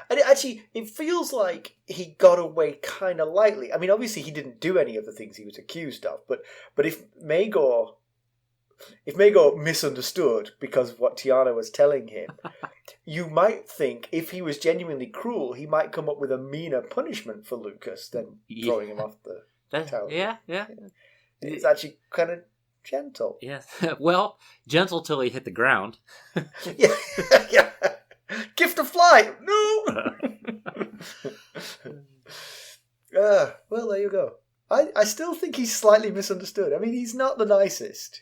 And it feels like he got away kind of lightly. I mean, obviously he didn't do any of the things he was accused of, but if Maegor misunderstood because of what Teyana was telling him, you might think if he was genuinely cruel, he might come up with a meaner punishment for Lucas than throwing him off the tower. Yeah. It's actually kind of gentle. Yes. Well, gentle till he hit the ground. Yeah. Gift of flight! No! Well, there you go. I still think he's slightly misunderstood. I mean, he's not the nicest.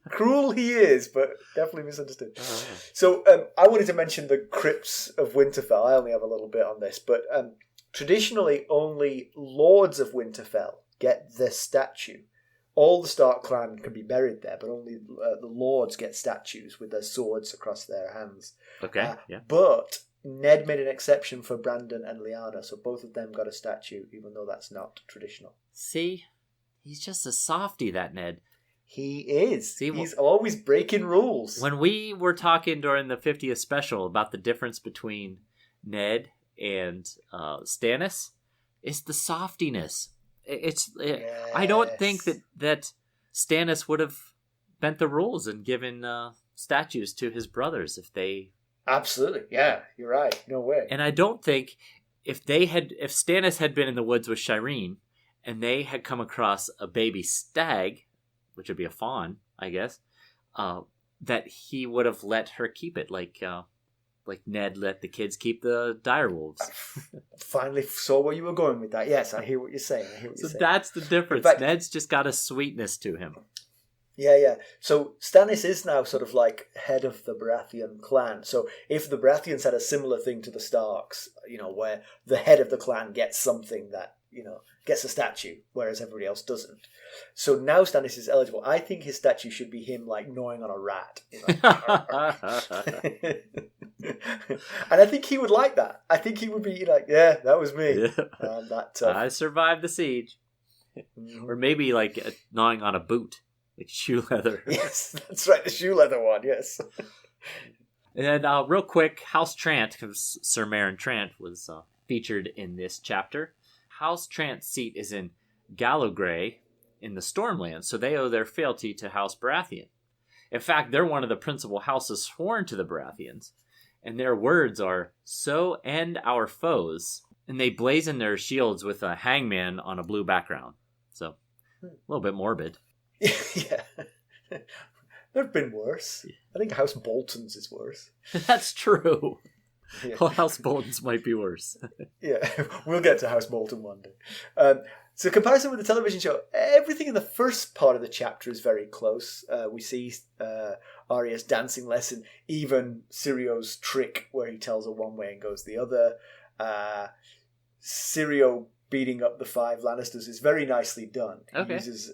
Cruel he is, but definitely misunderstood. Oh. So I wanted to mention the crypts of Winterfell. I only have a little bit on this, but traditionally only lords of Winterfell get their statue. All the Stark clan can be buried there, but only the lords get statues with their swords across their hands. Okay, yeah. But Ned made an exception for Brandon and Lyanna, so both of them got a statue, even though that's not traditional. See? He's just a softie, that Ned. He is. See, he's always breaking rules. When we were talking during the 50th special about the difference between Ned and Stannis, it's the softiness. Yes. I don't think that Stannis would have bent the rules and given statues to his brothers if they... Absolutely, yeah, you're right. No way. And I don't think if Stannis had been in the woods with Shireen and they had come across a baby stag, which would be a fawn, I guess, that he would have let her keep it, like Ned let the kids keep the direwolves. Finally saw where you were going with that. Yes, I hear what you're saying. That's the difference. Fact, Ned's just got a sweetness to him. Yeah. So Stannis is now sort of like head of the Baratheon clan. So if the Baratheons had a similar thing to the Starks, where the head of the clan gets something that, gets a statue, whereas everybody else doesn't. So now Stannis is eligible. I think his statue should be him, like, gnawing on a rat. And I think he would like that. I think he would be like, yeah, that was me. Yeah. I survived the siege. Or maybe, like, gnawing on a boot. Like shoe leather. Yes, that's right, the shoe leather one, yes. And real quick, House Trant, because Ser Meryn Trant was featured in this chapter. House Trant's seat is in Gallowgray in the Stormlands, so they owe their fealty to House Baratheon. In fact, they're one of the principal houses sworn to the Baratheons, and their words are, "So end our foes." And they blazon their shields with a hangman on a blue background. So, a little bit morbid. Yeah. There have been worse. I think House Bolton's is worse. That's true. Yeah. Well, House Bolton's might be worse. Yeah, we'll get to House Bolton one day. So comparison with the television show, everything in the first part of the chapter is very close. We see Arya's dancing lesson, even Syrio's trick where he tells her one way and goes the other. Syrio beating up the 5 Lannisters is very nicely done. He uses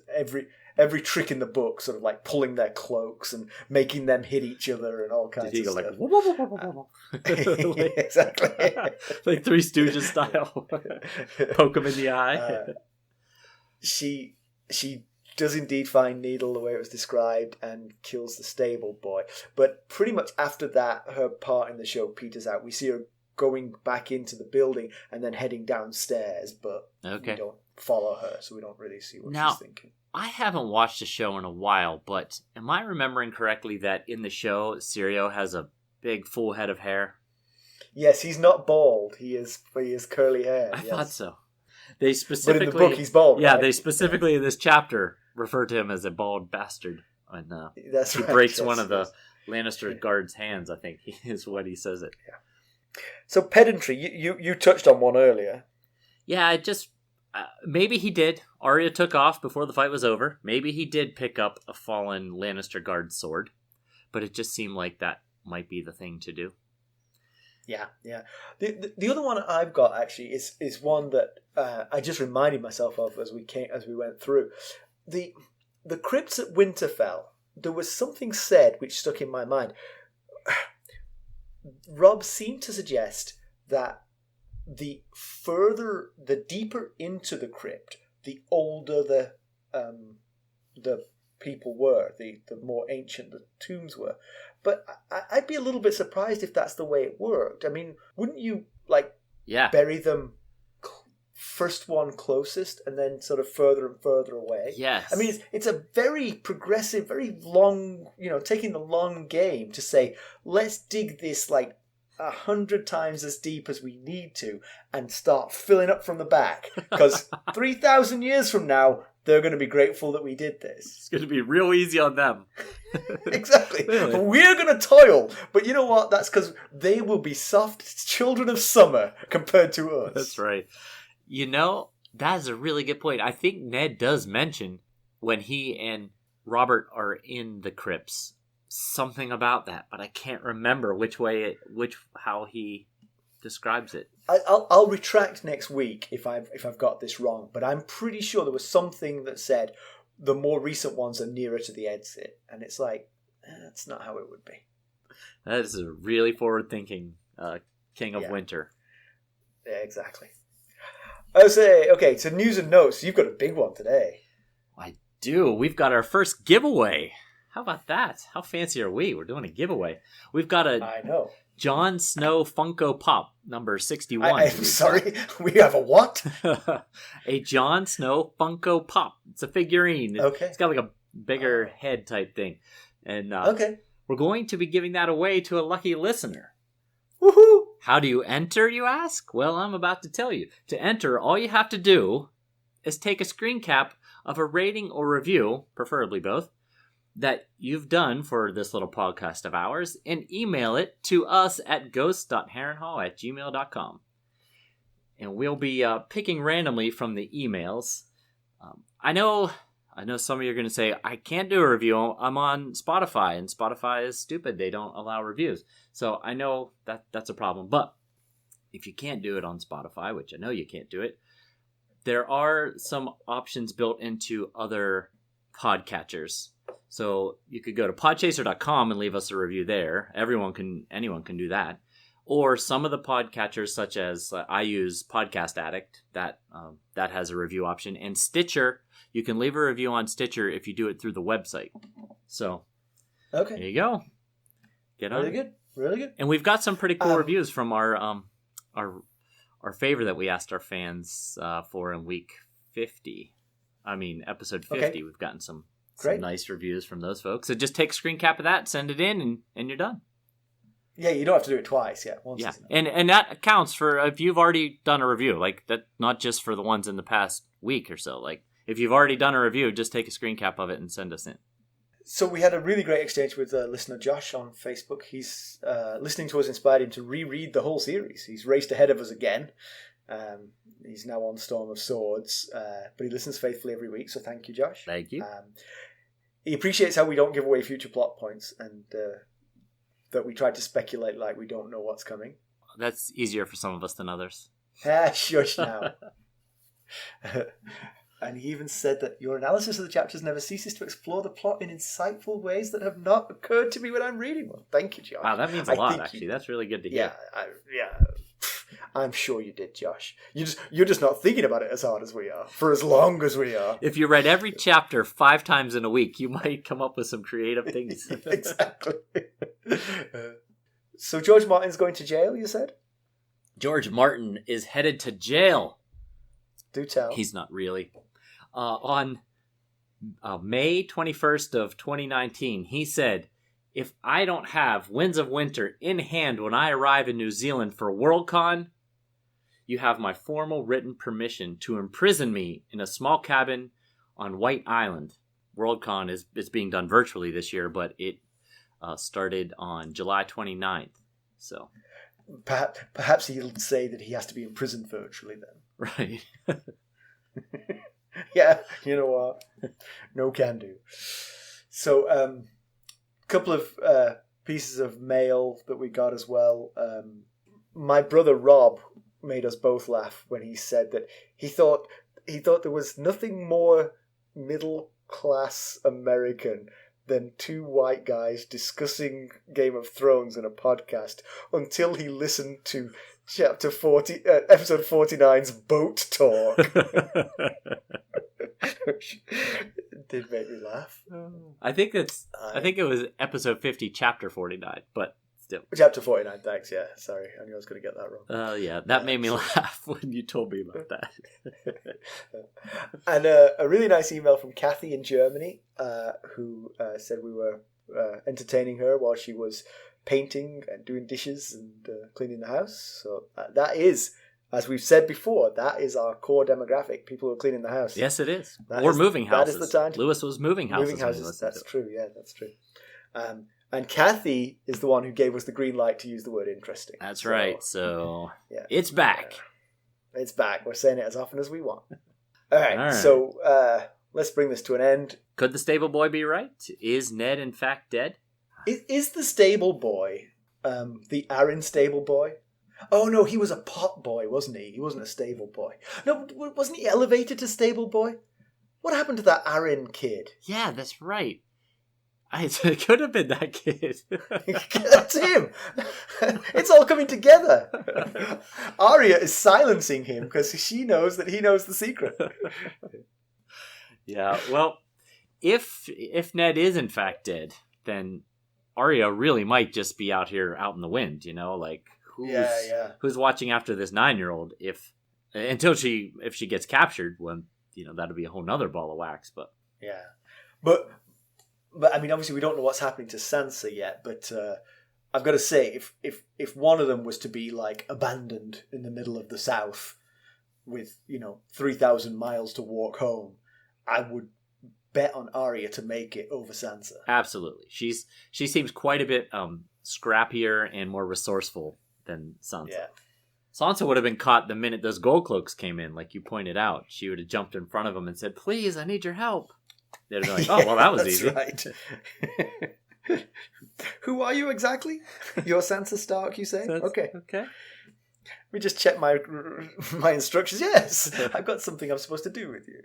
every trick in the book, sort of like pulling their cloaks and making them hit each other and all kinds of stuff. Exactly. Like Three Stooges style. Poke him in the eye. She does indeed find Needle the way it was described and kills the stable boy. But pretty much after that, her part in the show peters out. We see her going back into the building and then heading downstairs, but we don't follow her, so we don't really see what she's thinking. I haven't watched the show in a while, but am I remembering correctly that in the show, Syrio has a big full head of hair? Yes, he's not bald. He is curly hair. I thought so. They specifically, but in the book, he's bald. Yeah, right? They specifically in this chapter refer to him as a bald bastard. And that's he right. breaks one of the Lannister guards' hands, I think is what he says it. Yeah. So pedantry, you touched on one earlier. Yeah, it just... maybe he did. Arya took off before the fight was over. Maybe he did pick up a fallen Lannister guard's sword. But it just seemed like that might be the thing to do. Yeah. The other one I've got actually is one that I just reminded myself of as we went through. The crypts at Winterfell, there was something said which stuck in my mind. Rob seemed to suggest that the deeper into the crypt, the older the people were, the more ancient the tombs were. But I'd be a little bit surprised if that's the way it worked. I mean, wouldn't you bury them first one closest and then sort of further and further away? Yes. I mean, it's a very progressive, very long, taking the long game to say, let's dig this 100 times as deep as we need to and start filling up from the back. Because 3,000 years from now, they're going to be grateful that we did this. It's going to be real easy on them. Exactly. Really? We're going to toil. But you know what? That's because they will be soft children of summer compared to us. That's right. That's a really good point. I think Ned does mention when he and Robert are in the crypts something about that, but I can't remember how he describes it. I'll retract next week if I've got this wrong, but I'm pretty sure there was something that said the more recent ones are nearer to the exit, and it's that's not how it would be. That is a really forward-thinking King of Winter. Yeah, exactly. I would say, okay, so news and notes. You've got a big one today. I do. We've got our first giveaway. How about that? How fancy are we? We're doing a giveaway. We've got I know. Jon Snow Funko Pop, number 61. I'm sorry, we have a what? A Jon Snow Funko Pop. It's a figurine. Okay. It's got a bigger head type thing. And okay. We're going to be giving that away to a lucky listener. Woohoo! How do you enter, you ask? Well, I'm about to tell you. To enter, all you have to do is take a screen cap of a rating or review, preferably both, that you've done for this little podcast of ours and email it to us at ghost.harrenhall@gmail.com. And we'll be picking randomly from the emails. I know some of you are going to say, I can't do a review. I'm on Spotify, and Spotify is stupid. They don't allow reviews. So I know that's a problem. But if you can't do it on Spotify, which I know you can't do it, there are some options built into other podcatchers. So you could go to podchaser.com and leave us a review there. Anyone can do that. Or some of the podcatchers, such as I use Podcast Addict, that has a review option. And Stitcher, you can leave a review on Stitcher if you do it through the website. So okay, there you go. Get on. Really good. And we've got some pretty cool reviews from our favor that we asked our fans for in episode 50. Okay. We've gotten some Great. nice reviews from those folks. So just take a screen cap of that, send it in, and you're done. Yeah, you don't have to do it twice. Yeah, once. Yeah, and that counts for if you've already done a review, like that. Not just for the ones in the past week or so. Like if you've already done a review, just take a screen cap of it and send us in. So we had a really great exchange with listener Josh on Facebook. He's listening to us inspired him to reread the whole series. He's raced ahead of us again. He's now on Storm of Swords, but he listens faithfully every week. So thank you, Josh. Thank you. He appreciates how we don't give away future plot points and that we try to speculate like we don't know what's coming. That's easier for some of us than others. Shush now. And he even said that your analysis of the chapters never ceases to explore the plot in insightful ways that have not occurred to me when I'm reading one. Thank you, Josh. Wow, that means a lot, actually. That's really good to hear. I'm sure you did, Josh. You're just not thinking about it as hard as we are, for as long as we are. If you read every chapter 5 times in a week, you might come up with some creative things. Exactly. So George Martin's going to jail, you said? George Martin is headed to jail. Do tell. He's not really. On May 21st of 2019, he said, "If I don't have Winds of Winter in hand when I arrive in New Zealand for Worldcon, you have my formal written permission to imprison me in a small cabin on White Island." Worldcon is being done virtually this year, but it started on July 29th. So perhaps he'll say that he has to be imprisoned virtually then. Right. Yeah, you know what? No can do. So, couple of pieces of mail that we got as well. My brother Rob made us both laugh when he said that he thought there was nothing more middle class American than two white guys discussing Game of Thrones in a podcast until he listened to episode 49's boat talk. Which did make me laugh. I think it was episode 50, chapter 49, but still. Chapter 49, thanks, yeah. Sorry, I knew I was going to get that wrong. Yeah, that made me laugh when you told me about that. And a really nice email from Kathy in Germany, who said we were entertaining her while she was painting and doing dishes and cleaning the house. So that is, as we've said before, that is our core demographic, people who are cleaning the house. Yes, it is. Or moving houses. That is the time. Lewis was moving houses. Moving houses, that's true, yeah, that's true. And Kathy is the one who gave us the green light to use the word interesting. That's right, so yeah. It's back. It's back. We're saying it as often as we want. All right. So let's bring this to an end. Could the stable boy be right? Is Ned in fact dead? Is the stable boy the Arryn stable boy? Oh no, he was a pot boy, wasn't he? He wasn't a stable boy. No, wasn't he elevated to stable boy? What happened to that Arryn kid? Yeah, that's right. It could have been that kid. That's him. It's all coming together. Arya is silencing him because she knows that he knows the secret. Yeah, well, if Ned is in fact dead, then Arya really might just be out in the wind, like who's watching after this 9-year-old if she gets captured, when that'll be a whole nother ball of wax. But yeah, but I mean, obviously we don't know what's happening to Sansa yet, but I've got to say, if one of them was to be like abandoned in the middle of the South with 3,000 miles to walk home, I would bet on Arya to make it over Sansa. Absolutely. She seems quite a bit scrappier and more resourceful than Sansa. Yeah. Sansa would have been caught the minute those gold cloaks came in, like you pointed out. She would have jumped in front of them and said, "Please, I need your help." They'd be like, "Oh, well, that was easy." Right. Who are you exactly? You're Sansa Stark, you say? Okay. Let me just check my instructions. Yes, I've got something I'm supposed to do with you.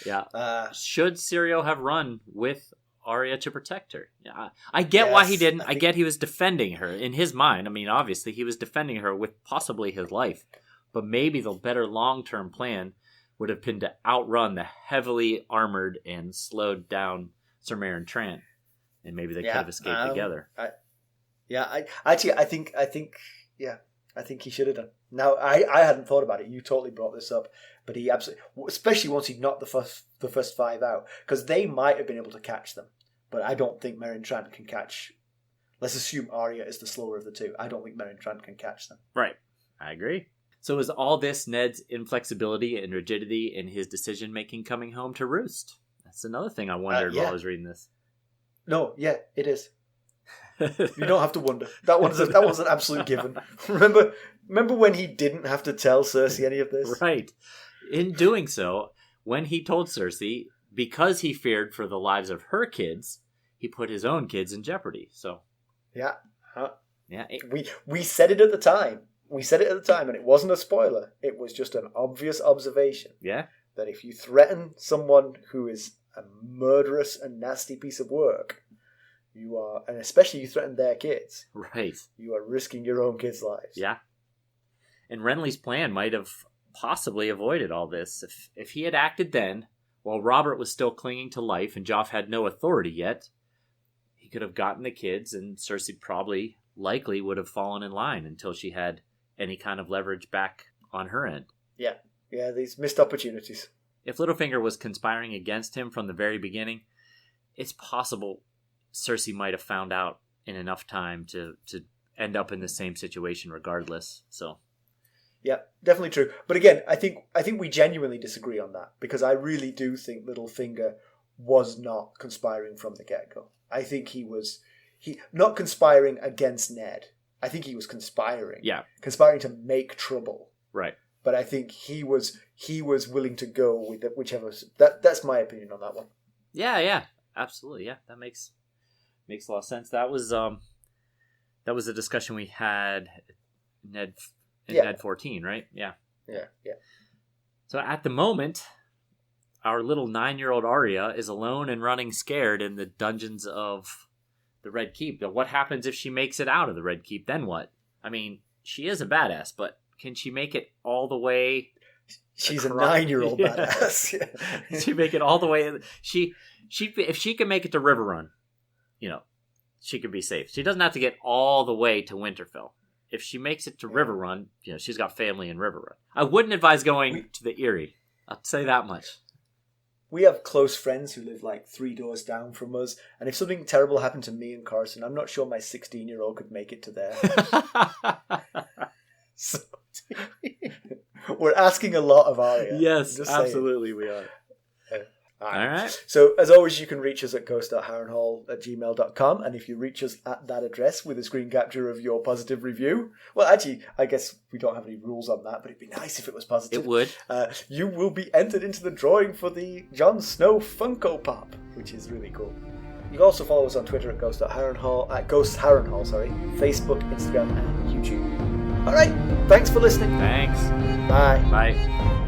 Yeah. Should Syrio have run with Arya to protect her? Yeah, I get why he didn't. I get he was defending her in his mind. I mean, obviously, he was defending her with possibly his life. But maybe the better long-term plan would have been to outrun the heavily armored and slowed down Ser Meryn Trant, and maybe they could have escaped together. I think he should have done. Now, I hadn't thought about it. You totally brought this up, but he absolutely, especially once he knocked the first 5 out, because they might have been able to catch them, but I don't think Meryn Trant can catch Let's assume Arya is the slower of the two. I don't think Meryn Trant can catch them. Right. I agree. So is all this Ned's inflexibility and rigidity in his decision-making coming home to roost? That's another thing I wondered while I was reading this. No, yeah, it is. You don't have to wonder. That was an absolute given. Remember when he didn't have to tell Cersei any of this? Right. In doing so, when he told Cersei, because he feared for the lives of her kids, he put his own kids in jeopardy. So, yeah, yeah. We said it at the time. We said it at the time, and it wasn't a spoiler. It was just an obvious observation. Yeah. That if you threaten someone who is a murderous and nasty piece of work, you are, and especially you threaten their kids. Right. You are risking your own kids' lives. Yeah. And Renly's plan might have possibly avoided all this. If he had acted then, while Robert was still clinging to life and Joff had no authority yet, he could have gotten the kids, and Cersei likely would have fallen in line until she had any kind of leverage back on her end. Yeah, these missed opportunities. If Littlefinger was conspiring against him from the very beginning, it's possible Cersei might have found out in enough time to end up in the same situation regardless. So, yeah, definitely true. But again, I think we genuinely disagree on that, because I really do think Littlefinger was not conspiring from the get-go. I think he not conspiring against Ned. I think he was conspiring. Yeah. Conspiring to make trouble. Right. But I think he was willing to go with whichever. That's my opinion on that one. Yeah, absolutely. Yeah, that makes a lot of sense. That was a discussion we had Ned 14, right? Yeah. So at the moment, our little 9-year-old Arya is alone and running scared in the dungeons of the Red Keep. But what happens if she makes it out of the Red Keep? Then what? I mean, she is a badass, but can she make it all the way? She's a 9-year-old badass. She make it all the way. If she can make it to Riverrun, she could be safe. She doesn't have to get all the way to Winterfell. If she makes it to Riverrun, she's got family in Riverrun. I wouldn't advise going to the Eyrie. I'll say that much. We have close friends who live like 3 doors down from us, and if something terrible happened to me and Carson, I'm not sure my 16-year-old could make it to there. So, we're asking a lot of Arya. Yes, absolutely we are. All right. So, as always, you can reach us at ghost.harrenhall@gmail.com, and if you reach us at that address with a screen capture of your positive review, well, actually, I guess we don't have any rules on that, but it'd be nice if it was positive. It would. You will be entered into the drawing for the Jon Snow Funko Pop, which is really cool. You can also follow us on Twitter at ghost.harrenhall, Facebook, Instagram, and YouTube. All right. Thanks for listening. Thanks. Bye. Bye.